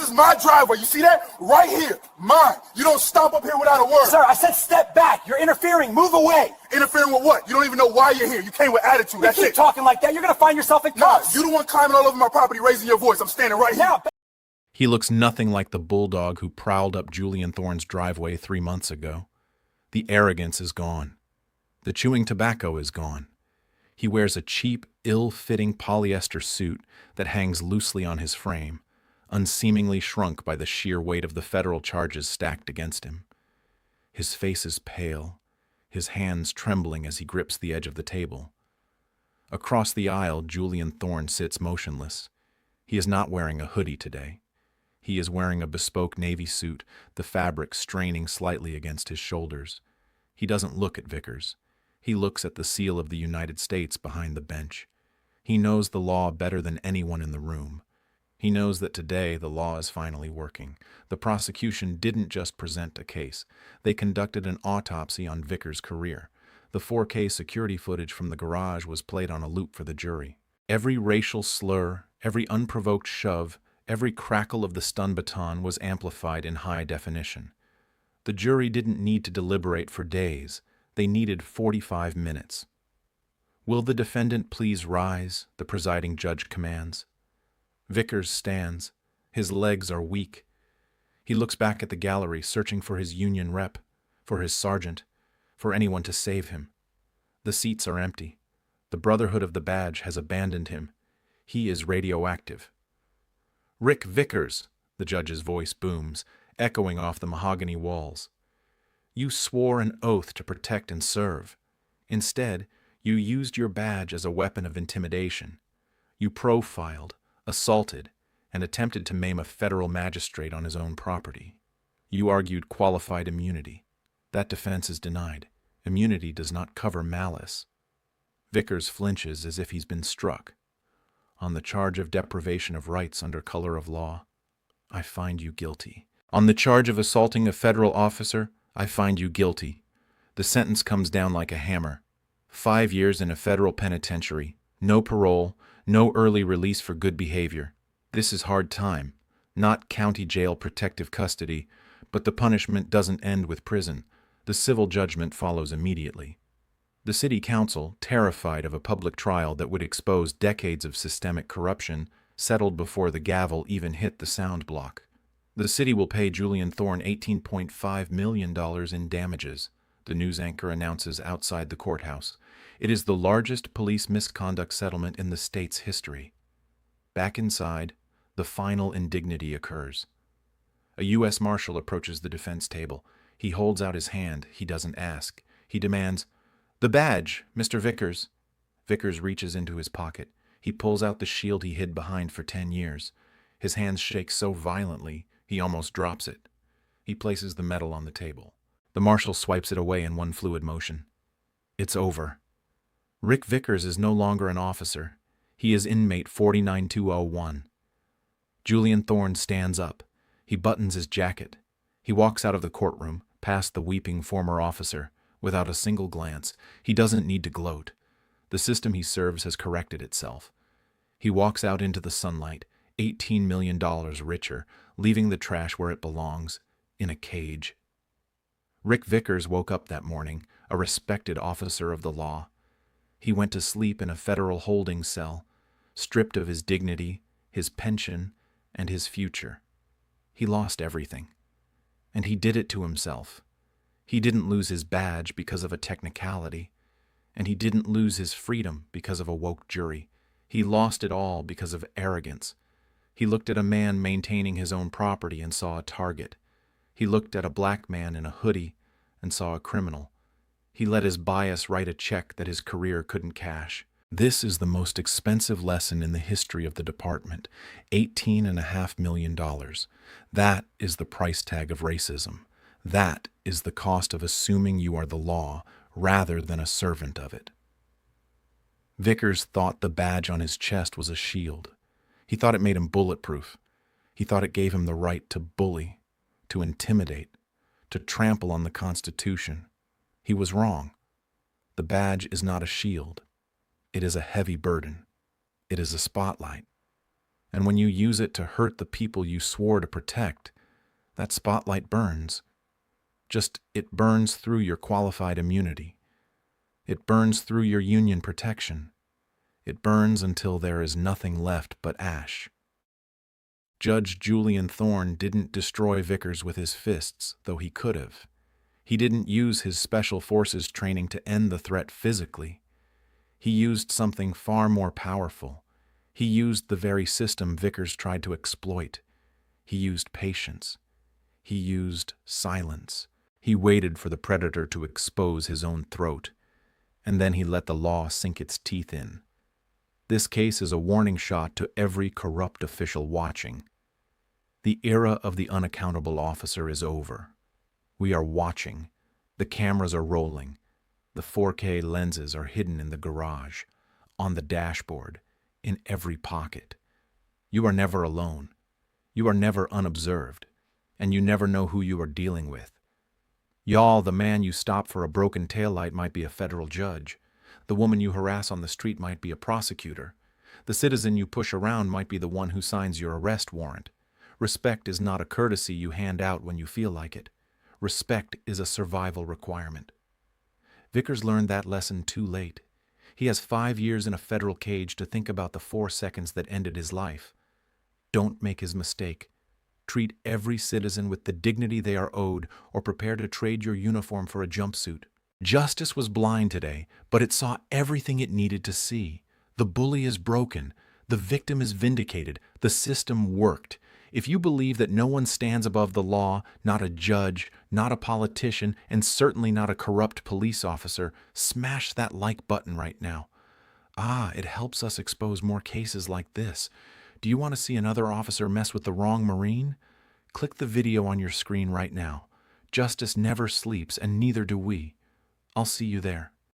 is my driveway. You see that? Right here. Mine. You don't stomp up here without a word. Sir, I said step back. You're interfering. Move away. Interfering with what? You don't even know why you're here. You came with attitude. That's keep it. talking like that, you're gonna find yourself in cuffs. Nah, you the one climbing all over my property, raising your voice. I'm standing right here. Now, He looks nothing like the bulldog who prowled up Julian Thorne's driveway 3 months ago. The arrogance is gone. The chewing tobacco is gone. He wears a cheap, ill-fitting polyester suit that hangs loosely on his frame, unseemingly shrunk by the sheer weight of the federal charges stacked against him. His face is pale, his hands trembling as he grips the edge of the table. Across the aisle, Julian Thorne sits motionless. He is not wearing a hoodie today. He is wearing a bespoke navy suit, the fabric straining slightly against his shoulders. He doesn't look at Vickers. He looks at the seal of the United States behind the bench. He knows the law better than anyone in the room. He knows that today the law is finally working. The prosecution didn't just present a case. They conducted an autopsy on Vickers' career. The 4K security footage from the garage was played on a loop for the jury. Every racial slur, every unprovoked shove, every crackle of the stun baton was amplified in high definition. The jury didn't need to deliberate for days. They needed 45 minutes. "Will the defendant please rise?" the presiding judge commands. Vickers stands. His legs are weak. He looks back at the gallery, searching for his union rep, for his sergeant, for anyone to save him. The seats are empty. The Brotherhood of the Badge has abandoned him. He is radioactive. "Rick Vickers," the judge's voice booms, echoing off the mahogany walls. "You swore an oath to protect and serve. Instead, you used your badge as a weapon of intimidation. You profiled, assaulted, and attempted to maim a federal magistrate on his own property. You argued qualified immunity. That defense is denied. Immunity does not cover malice." Vickers flinches as if he's been struck. "On the charge of deprivation of rights under color of law, I find you guilty. On the charge of assaulting a federal officer, I find you guilty." The sentence comes down like a hammer. 5 years in a federal penitentiary, no parole, no early release for good behavior. This is hard time, not county jail protective custody, but the punishment doesn't end with prison. The civil judgment follows immediately. The city council, terrified of a public trial that would expose decades of systemic corruption, settled before the gavel even hit the sound block. The city will pay Julian Thorne $18.5 million in damages, the news anchor announces outside the courthouse. It is the largest police misconduct settlement in the state's history. Back inside, the final indignity occurs. A U.S. Marshal approaches the defense table. He holds out his hand. He doesn't ask. He demands, "The badge, Mr. Vickers." Vickers reaches into his pocket. He pulls out the shield he hid behind for 10 years. His hands shake so violently, he almost drops it. He places the medal on the table. The marshal swipes it away in one fluid motion. It's over. Rick Vickers is no longer an officer. He is inmate 49201. Julian Thorne stands up. He buttons his jacket. He walks out of the courtroom, past the weeping former officer, without a single glance. He doesn't need to gloat. The system he serves has corrected itself. He walks out into the sunlight, $18 million richer, leaving the trash where it belongs, in a cage. Rick Vickers woke up that morning, a respected officer of the law. He went to sleep in a federal holding cell, stripped of his dignity, his pension, and his future. He lost everything. And he did it to himself. He didn't lose his badge because of a technicality, and he didn't lose his freedom because of a woke jury. He lost it all because of arrogance. He looked at a man maintaining his own property and saw a target. He looked at a black man in a hoodie and saw a criminal. He let his bias write a check that his career couldn't cash. This is the most expensive lesson in the history of the department, $18.5 million. That is the price tag of racism. That is the cost of assuming you are the law rather than a servant of it. Vickers thought the badge on his chest was a shield. He thought it made him bulletproof. He thought it gave him the right to bully, to intimidate, to trample on the Constitution. He was wrong. The badge is not a shield. It is a heavy burden. It is a spotlight. And when you use it to hurt the people you swore to protect, that spotlight burns. Just, it burns through your qualified immunity. It burns through your union protection. It burns until there is nothing left but ash. Judge Julian Thorne didn't destroy Vickers with his fists, though he could have. He didn't use his special forces training to end the threat physically. He used something far more powerful. He used the very system Vickers tried to exploit. He used patience. He used silence. He waited for the predator to expose his own throat, and then he let the law sink its teeth in. This case is a warning shot to every corrupt official watching. The era of the unaccountable officer is over. We are watching. The cameras are rolling. The 4K lenses are hidden in the garage, on the dashboard, in every pocket. You are never alone. You are never unobserved, and you never know who you are dealing with. Y'all, the man you stop for a broken taillight might be a federal judge. The woman you harass on the street might be a prosecutor. The citizen you push around might be the one who signs your arrest warrant. Respect is not a courtesy you hand out when you feel like it. Respect is a survival requirement. Vickers learned that lesson too late. He has 5 years in a federal cage to think about the 4 seconds that ended his life. Don't make his mistake. Treat every citizen with the dignity they are owed, or prepare to trade your uniform for a jumpsuit. Justice was blind today, but it saw everything it needed to see. The bully is broken. The victim is vindicated. The system worked. If you believe that no one stands above the law, not a judge, not a politician, and certainly not a corrupt police officer, smash that like button right now. It helps us expose more cases like this. Do you want to see another officer mess with the wrong Marine? Click the video on your screen right now. Justice never sleeps, and neither do we. I'll see you there.